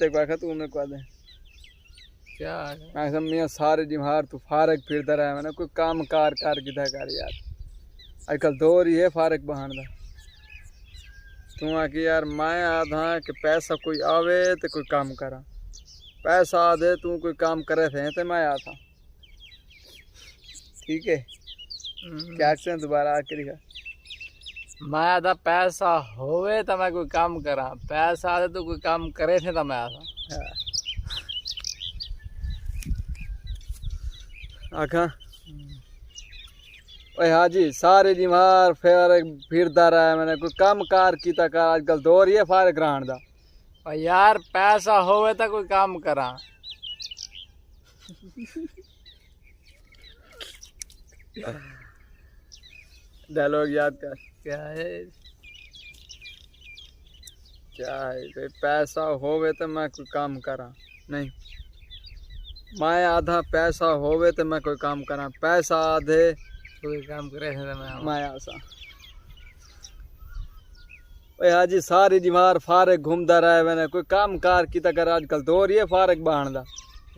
एक बार तू मेरे को दे क्या मैं समझिया सारे जिम्हार तू फारक फिरता रहा मैंने कोई काम कार किधा कर यार आजकल दौर ही है फारक बहान दा तू आके यार मैं आधा कि पैसा कोई आवे तो कोई काम करा पैसा दे तू कोई काम करे थे तो मैं आता ठीक है क्या से दोबारा आके दिखा मैं आधा पैसा होवे तो मैं कोई काम करा पैसा आदे तो कोई काम करे थे तो मैं आता आखा ओए हाजी सारे जिमार फिरदा रहा है मैंने कोई काम कार कीता कर आजकल दौर ही है फारक रहन दा और यार पैसा होवे तो कोई काम करा डायलॉग याद कर क्या है भाई पैसा होवे तो मैं कोई काम करा नहीं मैं आधा पैसा होवे तो मैं कोई काम करा पैसा आधे कोई काम करे थे तो मैं आसा ओए हाजी सारी जिमार फारक घूमता रहा है मैंने कोई काम कार की तक आजकल दौर ही है फारक बहान दा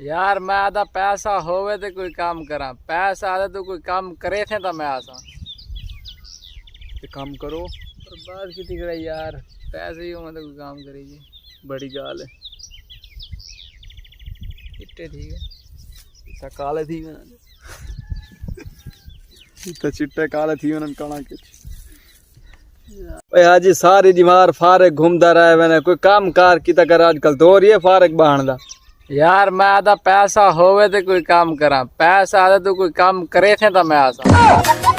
यार मैं आधा पैसा होवे तो कोई काम करा पैसा आधे तो कोई काम करे थे तो मैं आसा काम करो पर बात की दिख रही यार पैसे ही हो मतलब कोई काम करेगी बड़ी गाल है चिट्टे ठीक है काले थी तो चिट्टे काले थी उन्होंने कणा के ओए हाजी सारी जिमार फारक घूमता रहा है मैंने कोई काम कार की तक आजकल दौर ही है फारक बहान दा यार मैं आधा पैसा होवे तो कोई काम करा पैसा आधे तो कोई काम करे थे तो मैं आसा